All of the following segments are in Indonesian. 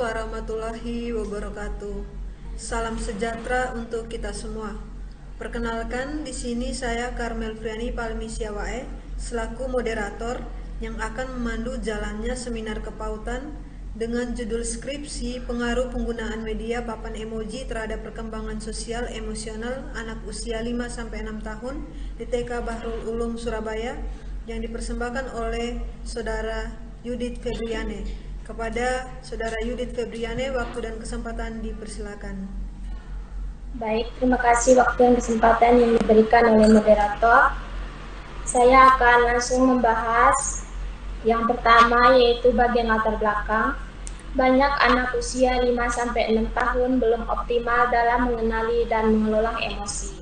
warahmatullahi wabarakatuh. Salam sejahtera untuk kita semua. Perkenalkan, di sini saya Karmel Friani Palmisia Wae selaku moderator yang akan memandu jalannya seminar kepautan dengan judul skripsi pengaruh penggunaan media papan emoji terhadap perkembangan sosial emosional anak usia 5-6 tahun di TK Bahrul Ulum Surabaya yang dipersembahkan oleh Saudara Yudit Febriane. Kepada Saudara Yudit Febriane, waktu dan kesempatan dipersilakan. Baik, terima kasih waktu dan kesempatan yang diberikan oleh moderator. Saya akan langsung membahas yang pertama, yaitu bagian latar belakang. Banyak anak usia 5-6 tahun belum optimal dalam mengenali dan mengelola emosi.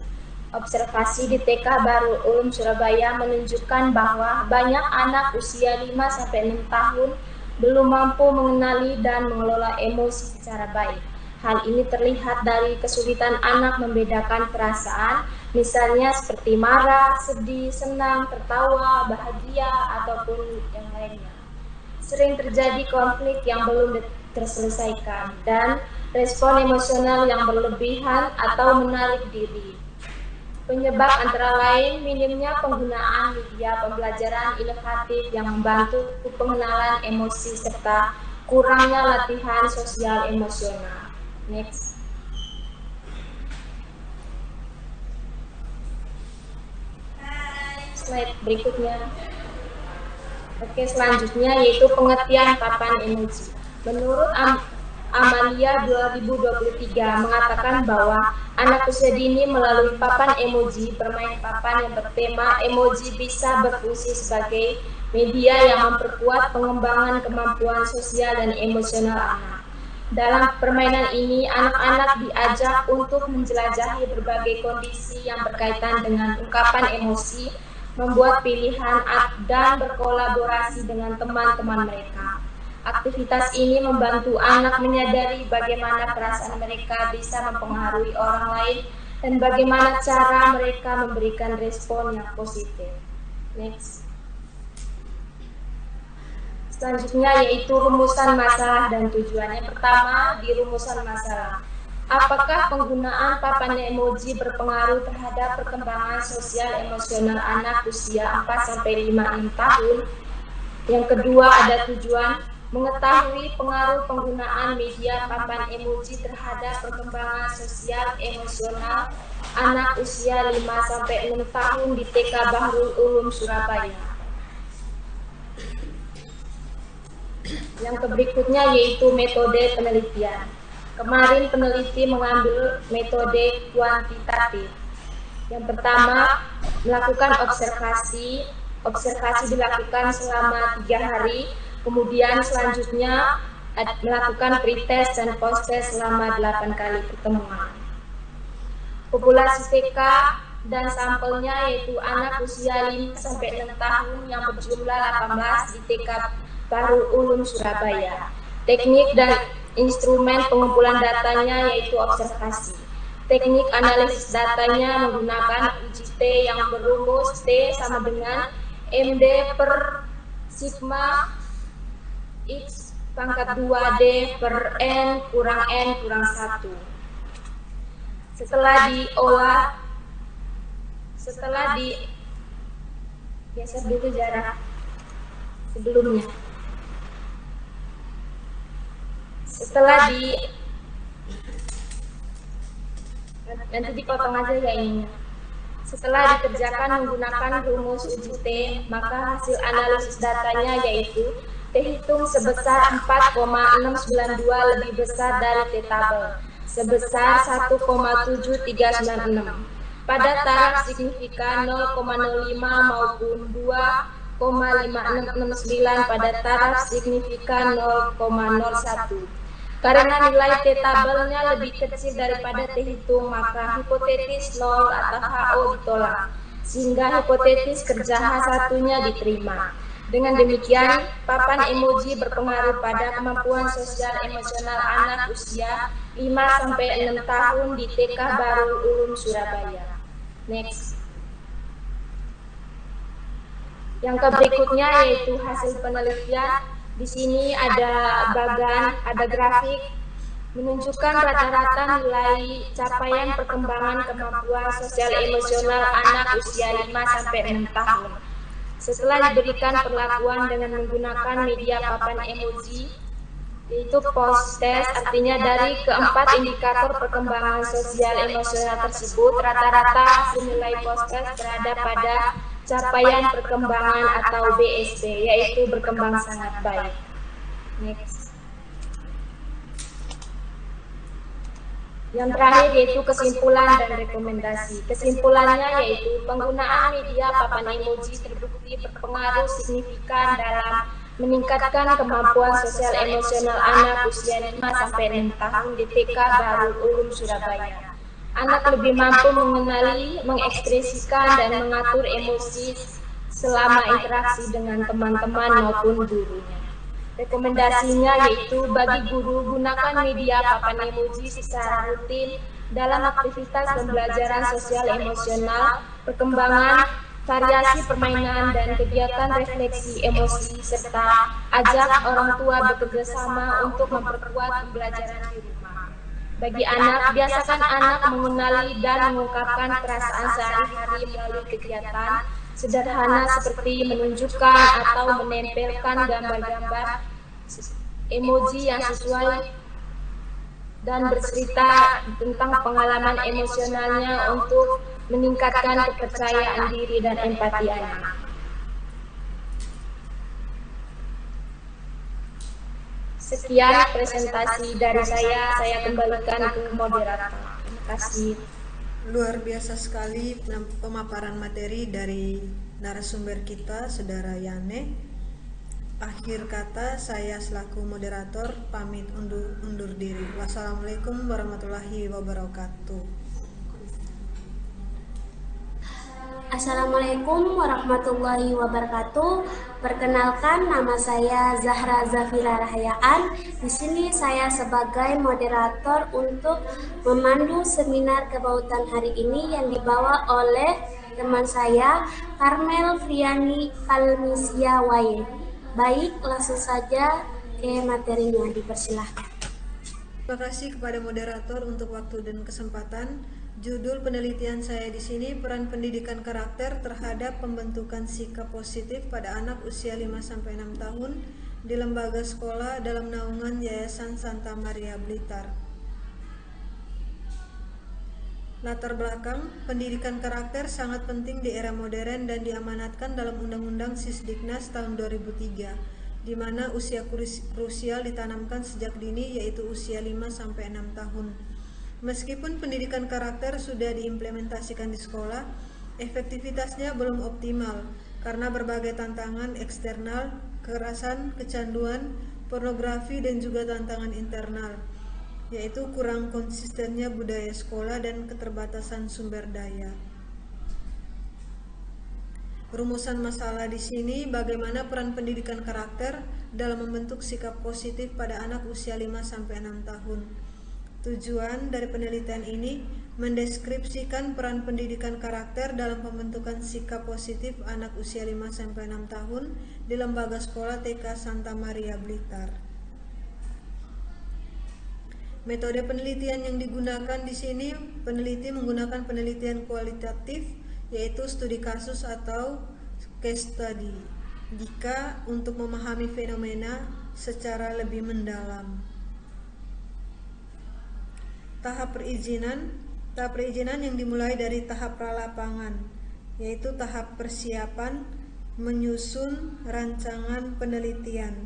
Observasi di TK Bahrul Ulum Surabaya menunjukkan bahwa banyak anak usia 5-6 tahun belum mampu mengenali dan mengelola emosi secara baik. Hal ini terlihat dari kesulitan anak membedakan perasaan, misalnya seperti marah, sedih, senang, tertawa, bahagia, ataupun yang lainnya. Sering terjadi konflik yang belum terselesaikan dan respon emosional yang berlebihan atau menarik diri. Penyebab antara lain minimnya penggunaan media pembelajaran inovatif yang membantu pengenalan emosi serta kurangnya latihan sosial emosional. Next. Slide berikutnya. Oke, selanjutnya yaitu pengertian papan emoji. Menurut Amalia 2023 mengatakan bahwa anak usia dini melalui papan emoji, bermain papan yang bertema emoji bisa berfungsi sebagai media yang memperkuat pengembangan kemampuan sosial dan emosional anak. Dalam permainan ini, anak-anak diajak untuk menjelajahi berbagai kondisi yang berkaitan dengan ungkapan emosi, membuat pilihan dan berkolaborasi dengan teman-teman mereka. Aktivitas ini membantu anak menyadari bagaimana perasaan mereka bisa mempengaruhi orang lain dan bagaimana cara mereka memberikan respon yang positif. Next. Selanjutnya yaitu rumusan masalah dan tujuannya. Pertama, di rumusan masalah. Apakah penggunaan papan emoji berpengaruh terhadap perkembangan sosial emosional anak usia 4-5-6 tahun? Yang kedua, ada tujuan. Mengetahui pengaruh penggunaan media papan emoji terhadap perkembangan sosial emosional anak usia 5-6 tahun di TK Bahrul Ulum Surabaya. Yang berikutnya yaitu metode penelitian. Kemarin peneliti mengambil metode kuantitatif. Yang pertama, melakukan observasi. Observasi dilakukan selama 3 hari. Kemudian selanjutnya melakukan pretest dan posttest selama 8 kali pertemuan. Populasi TK dan sampelnya yaitu anak usia 5-6 tahun yang berjumlah 18 di TK Bahrul Ulum Surabaya. Teknik dan instrumen pengumpulan datanya yaitu observasi. Teknik analisis datanya menggunakan uji T yang berumus T sama dengan MD per sigma X pangkat 2D per N kurang 1. Setelah geser dulu jarak sebelumnya. Nanti dipotong aja ya ini. Setelah dikerjakan menggunakan rumus uji T, maka hasil analisis datanya yaitu T hitung sebesar 4,692 lebih besar dari T tabel, sebesar 1,7396. Pada taraf signifikan 0,05 maupun 2,5669 pada taraf signifikan 0,01. Karena nilai T tabelnya lebih kecil daripada T hitung, maka hipotetis 0 atau HO ditolak, sehingga hipotetis kerja H1-nya diterima. Dengan demikian, papan emoji berpengaruh pada kemampuan sosial emosional anak usia 5-6 tahun di TK Bahrul Ulum Surabaya. Next. Yang berikutnya yaitu hasil penelitian Di sini ada ada grafik menunjukkan rata-rata nilai capaian perkembangan kemampuan sosial emosional anak usia 5-6 tahun. Setelah diberikan perlakuan dengan menggunakan media papan emoji, yaitu post-test, artinya dari keempat indikator perkembangan sosial emosional tersebut, rata-rata nilai post-test berada pada capaian perkembangan atau BSB, yaitu berkembang sangat baik. Next. Yang terakhir yaitu kesimpulan dan rekomendasi. Kesimpulannya yaitu penggunaan media papan emoji terbukti berpengaruh signifikan dalam meningkatkan kemampuan sosial emosional anak usia 5-6 tahun di TK Darul Ulum Surabaya. Anak lebih mampu mengenali, mengekspresikan, dan mengatur emosi selama interaksi dengan teman-teman maupun gurunya. Rekomendasinya yaitu bagi guru, gunakan media papan emoji secara rutin dalam aktivitas pembelajaran sosial emosional, perkembangan, variasi permainan, dan kegiatan refleksi emosi, serta ajak orang tua bekerja sama untuk memperkuat pembelajaran di rumah. Bagi anak, biasakan anak mengenali dan mengungkapkan perasaan sehari-hari melalui kegiatan sederhana seperti menunjukkan atau menempelkan gambar-gambar emoji yang sesuai dan bercerita tentang pengalaman emosionalnya untuk meningkatkan kepercayaan diri dan empati anak. Sekian presentasi dari saya kembalikan ke moderator. Terima kasih. Luar biasa sekali pemaparan materi dari narasumber kita, Saudara Yane. Akhir kata, saya selaku moderator pamit undur diri. Wassalamualaikum warahmatullahi wabarakatuh. Assalamualaikum warahmatullahi wabarakatuh. Perkenalkan, nama saya Zahra Zafira Rahayaan. Di sini saya sebagai moderator untuk memandu seminar kebautan hari ini yang dibawa oleh teman saya Karmel Friani Palmisia Waye. Baik, langsung saja ke materinya, dipersilahkan. Terima kasih kepada moderator untuk waktu dan kesempatan. Judul penelitian saya di sini, peran pendidikan karakter terhadap pembentukan sikap positif pada anak usia 5-6 tahun di lembaga sekolah dalam naungan Yayasan Santa Maria Blitar. Latar belakang, pendidikan karakter sangat penting di era modern dan diamanatkan dalam Undang-Undang Sisdiknas tahun 2003, di mana usia krusial ditanamkan sejak dini, yaitu usia 5-6 tahun. Meskipun pendidikan karakter sudah diimplementasikan di sekolah, efektivitasnya belum optimal karena berbagai tantangan eksternal, kekerasan, kecanduan, pornografi, dan juga tantangan internal, yaitu kurang konsistennya budaya sekolah dan keterbatasan sumber daya. Rumusan masalah di sini, bagaimana peran pendidikan karakter dalam membentuk sikap positif pada anak usia 5-6 tahun. Tujuan dari penelitian ini mendeskripsikan peran pendidikan karakter dalam pembentukan sikap positif anak usia 5-6 tahun di lembaga sekolah TK Santa Maria Blitar. Metode penelitian yang digunakan di sini, peneliti menggunakan penelitian kualitatif, yaitu studi kasus atau case study, jika untuk memahami fenomena secara lebih mendalam. Tahap perizinan yang dimulai dari tahap pralapangan, yaitu tahap persiapan, menyusun rancangan penelitian,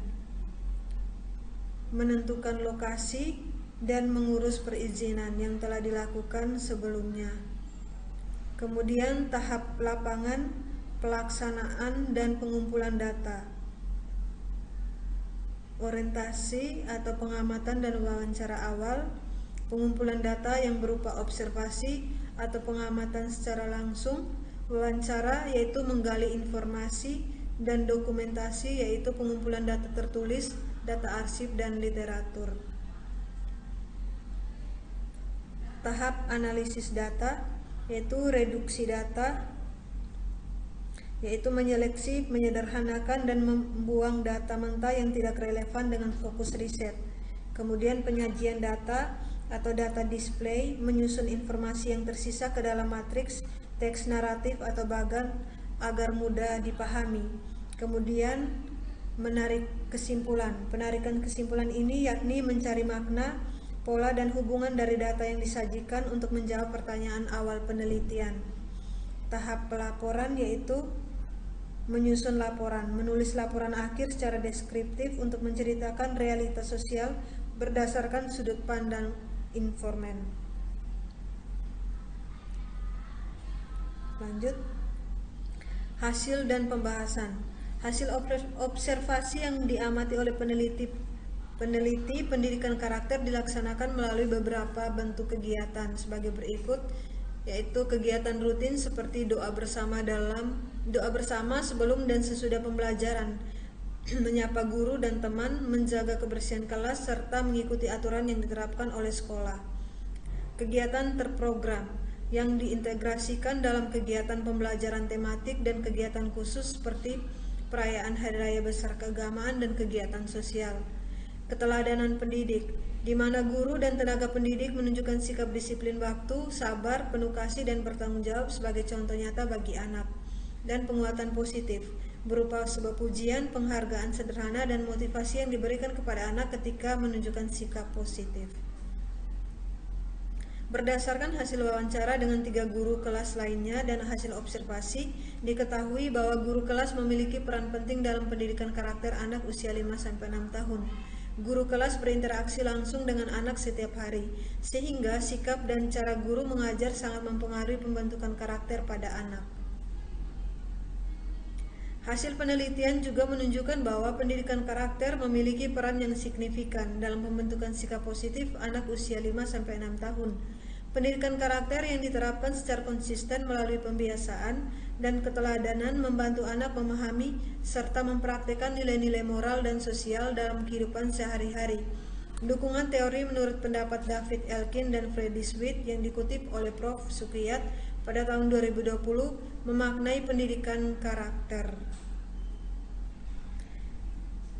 menentukan lokasi, dan mengurus perizinan yang telah dilakukan sebelumnya. Kemudian tahap lapangan, pelaksanaan dan pengumpulan data, orientasi atau pengamatan dan wawancara awal, pengumpulan data yang berupa observasi atau pengamatan secara langsung, wawancara yaitu menggali informasi, dan dokumentasi yaitu pengumpulan data tertulis, data arsip, dan literatur. Tahap analisis data yaitu reduksi data, yaitu menyeleksi, menyederhanakan, dan membuang data mentah yang tidak relevan dengan fokus riset. Kemudian penyajian data atau data display, menyusun informasi yang tersisa ke dalam matriks, teks naratif atau bagan agar mudah dipahami. Kemudian menarik kesimpulan. Penarikan kesimpulan ini yakni mencari makna, pola, dan hubungan dari data yang disajikan untuk menjawab pertanyaan awal penelitian. Tahap pelaporan yaitu menyusun laporan, menulis laporan akhir secara deskriptif untuk menceritakan realitas sosial berdasarkan sudut pandang informan. Lanjut, hasil dan pembahasan. Hasil observasi yang diamati oleh peneliti pendidikan karakter dilaksanakan melalui beberapa bentuk kegiatan sebagai berikut, yaitu kegiatan rutin seperti doa bersama sebelum dan sesudah pembelajaran, menyapa guru dan teman, menjaga kebersihan kelas, serta mengikuti aturan yang diterapkan oleh sekolah. Kegiatan terprogram yang diintegrasikan dalam kegiatan pembelajaran tematik dan kegiatan khusus seperti perayaan Hari Raya Besar Keagamaan dan kegiatan sosial. Keteladanan pendidik, di mana guru dan tenaga pendidik menunjukkan sikap disiplin waktu, sabar, penuh kasih, dan bertanggung jawab sebagai contoh nyata bagi anak. Dan penguatan positif, berupa sebuah pujian, penghargaan sederhana, dan motivasi yang diberikan kepada anak ketika menunjukkan sikap positif. Berdasarkan hasil wawancara dengan 3 guru kelas lainnya dan hasil observasi, diketahui bahwa guru kelas memiliki peran penting dalam pendidikan karakter anak usia 5-6 tahun. Guru kelas berinteraksi langsung dengan anak setiap hari, sehingga sikap dan cara guru mengajar sangat mempengaruhi pembentukan karakter pada anak. Hasil penelitian juga menunjukkan bahwa pendidikan karakter memiliki peran yang signifikan dalam pembentukan sikap positif anak usia 5-6 tahun. Pendidikan karakter yang diterapkan secara konsisten melalui pembiasaan dan keteladanan membantu anak memahami serta mempraktikkan nilai-nilai moral dan sosial dalam kehidupan sehari-hari. Dukungan teori menurut pendapat David Elkin dan Freddy Sweet yang dikutip oleh Prof. Sukiyat pada tahun 2020 memaknai pendidikan karakter.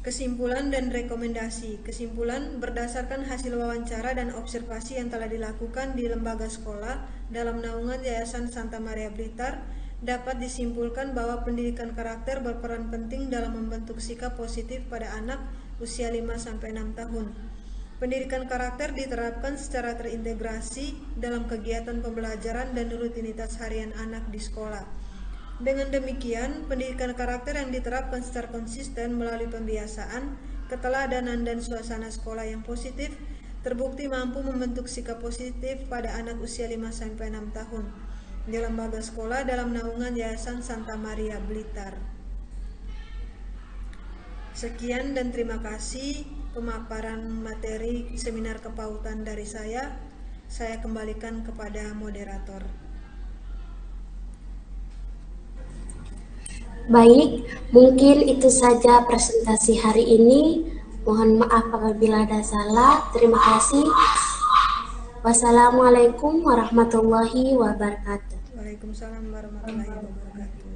Kesimpulan dan rekomendasi. Kesimpulan berdasarkan hasil wawancara dan observasi yang telah dilakukan di lembaga sekolah dalam naungan Yayasan Santa Maria Blitar, dapat disimpulkan bahwa pendidikan karakter berperan penting dalam membentuk sikap positif pada anak usia 5-6 tahun. Pendidikan karakter diterapkan secara terintegrasi dalam kegiatan pembelajaran dan rutinitas harian anak di sekolah. Dengan demikian, pendidikan karakter yang diterapkan secara konsisten melalui pembiasaan, keteladanan, dan suasana sekolah yang positif terbukti mampu membentuk sikap positif pada anak usia 5-6 tahun di lembaga sekolah dalam naungan Yayasan Santa Maria Blitar. Sekian dan terima kasih pemaparan materi seminar kepautan dari saya. Saya kembalikan kepada moderator. Baik, mungkin itu saja presentasi hari ini. Mohon maaf apabila ada salah. Terima kasih. Wassalamualaikum warahmatullahi wabarakatuh. Waalaikumsalam warahmatullahi wabarakatuh.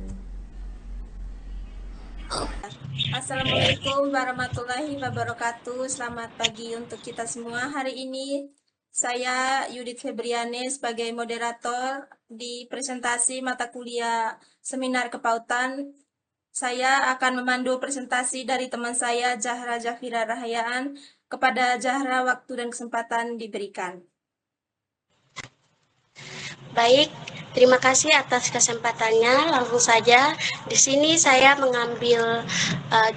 Assalamualaikum warahmatullahi wabarakatuh. Selamat pagi untuk kita semua. Hari ini saya Yudit Febriane sebagai moderator di presentasi mata kuliah seminar kepautan. Saya akan memandu presentasi dari teman saya Zahra Zafira Rahayaan. Kepada Zahra, waktu dan kesempatan diberikan. Baik, terima kasih atas kesempatannya. Langsung saja, di sini saya mengambil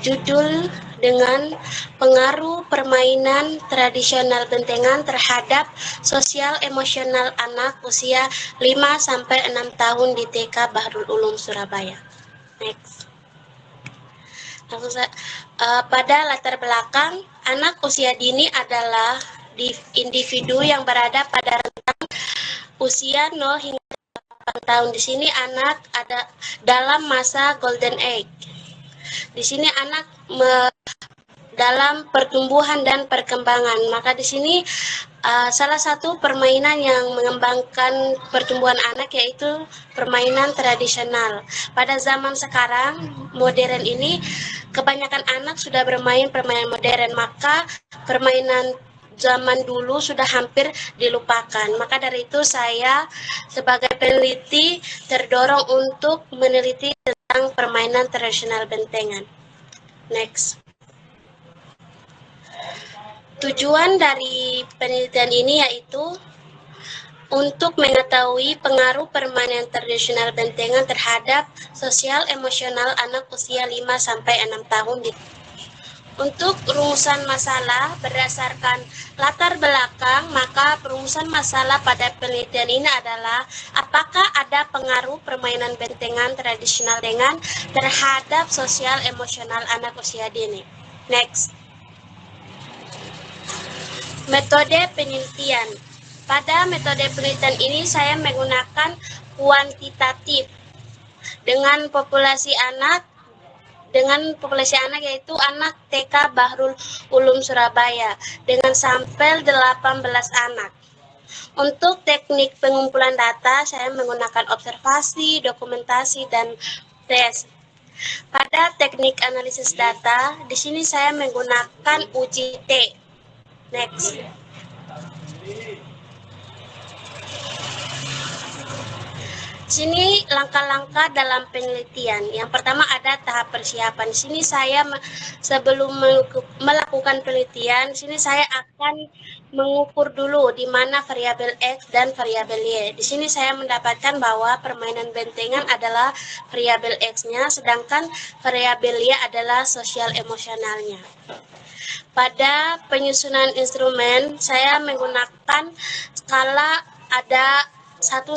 judul dengan pengaruh permainan tradisional bentengan terhadap sosial emosional anak usia 5-6 tahun di TK Bahrul Ulum Surabaya. Next. Langsung pada latar belakang, anak usia dini adalah individu yang berada pada rentang usia 0 hingga 8 tahun. Di sini anak ada dalam masa golden age. Di sini anak dalam pertumbuhan dan perkembangan. Maka di sini salah satu permainan yang mengembangkan pertumbuhan anak yaitu permainan tradisional. Pada zaman sekarang modern ini kebanyakan anak sudah bermain permainan modern, maka permainan zaman dulu sudah hampir dilupakan. Maka dari itu saya sebagai peneliti terdorong untuk meneliti tentang permainan tradisional bentengan. Next. Tujuan dari penelitian ini yaitu untuk mengetahui pengaruh permainan tradisional bentengan terhadap sosial emosional anak usia 5-6 tahun. Untuk rumusan masalah berdasarkan latar belakang, maka perumusan masalah pada penelitian ini adalah apakah ada pengaruh permainan bentengan tradisional dengan terhadap sosial emosional anak usia dini. Next. Metode penelitian. Pada metode penelitian ini saya menggunakan kuantitatif dengan populasi anak yaitu anak TK Bahrul Ulum Surabaya dengan sampel 18 anak. Untuk teknik pengumpulan data saya menggunakan observasi, dokumentasi, dan tes. Pada teknik analisis data, di sini saya menggunakan UJT. Next. Sini langkah-langkah dalam penelitian. Yang pertama ada tahap persiapan. Di sini saya sebelum melakukan penelitian, sini saya akan mengukur dulu di mana variabel X dan variabel Y. Di sini saya mendapatkan bahwa permainan bentengan adalah variabel X-nya, sedangkan variabel Y adalah sosial emosionalnya. Pada penyusunan instrumen, saya menggunakan skala ada 1-4,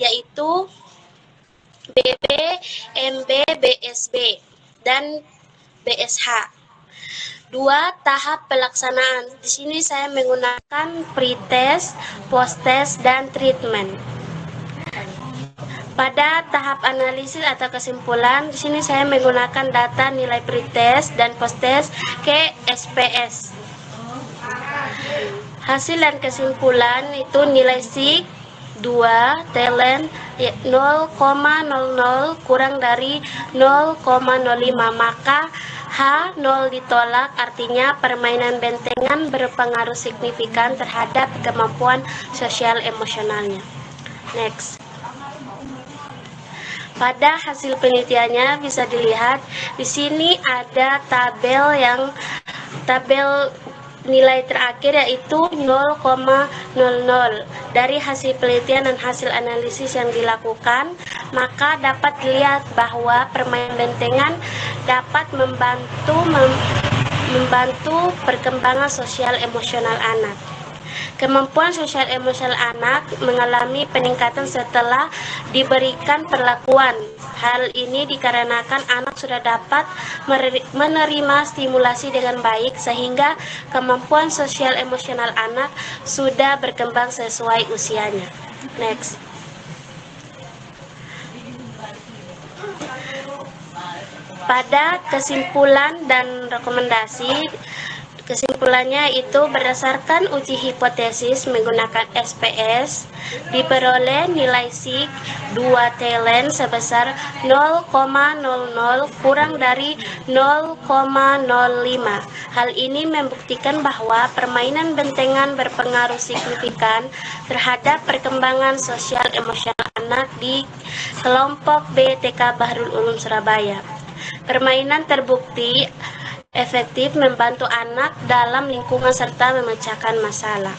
yaitu BB, MB, BSB, dan BSH. 2. Tahap pelaksanaan. Di sini saya menggunakan pre-test, post-test, dan treatment. Pada tahap analisis atau kesimpulan, di sini saya menggunakan data nilai pre-test dan post-test ke SPS. Hasil dan kesimpulan itu nilai SIG 2, talent 0,00 kurang dari 0,05, maka H 0 ditolak, artinya permainan bentengan berpengaruh signifikan terhadap kemampuan sosial emosionalnya. Next. Pada hasil penelitiannya bisa dilihat di sini ada tabel nilai terakhir yaitu 0,00. Dari hasil penelitian dan hasil analisis yang dilakukan, maka dapat dilihat bahwa permainan bentengan dapat membantu perkembangan sosial emosional anak. Kemampuan sosial emosional anak mengalami peningkatan setelah diberikan perlakuan. Hal ini dikarenakan anak sudah dapat menerima stimulasi dengan baik sehingga kemampuan sosial emosional anak sudah berkembang sesuai usianya. Next. Pada kesimpulan dan rekomendasi, kesimpulannya itu berdasarkan uji hipotesis menggunakan SPS, diperoleh nilai SIG 2 talent sebesar 0,00 kurang dari 0,05. Hal ini membuktikan bahwa permainan bentengan berpengaruh signifikan terhadap perkembangan sosial emosional anak di kelompok B TK Bahrul Ulum Surabaya. Permainan terbukti efektif membantu anak dalam lingkungan serta memecahkan masalah.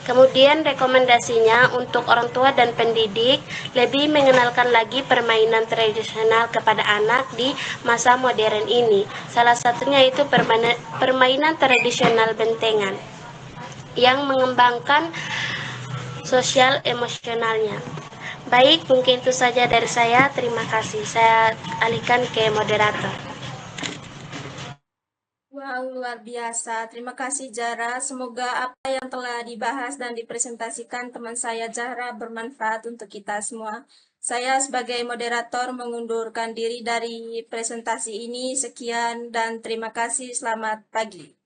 Kemudian rekomendasinya untuk orang tua dan pendidik lebih mengenalkan lagi permainan tradisional kepada anak di masa modern ini. Salah satunya itu permainan tradisional bentengan yang mengembangkan sosial emosionalnya. Baik, mungkin itu saja dari saya. Terima kasih. Saya alihkan ke moderator. Wow, luar biasa. Terima kasih Zahra. Semoga apa yang telah dibahas dan dipresentasikan teman saya Zahra bermanfaat untuk kita semua. Saya sebagai moderator mengundurkan diri dari presentasi ini. Sekian dan terima kasih. Selamat pagi.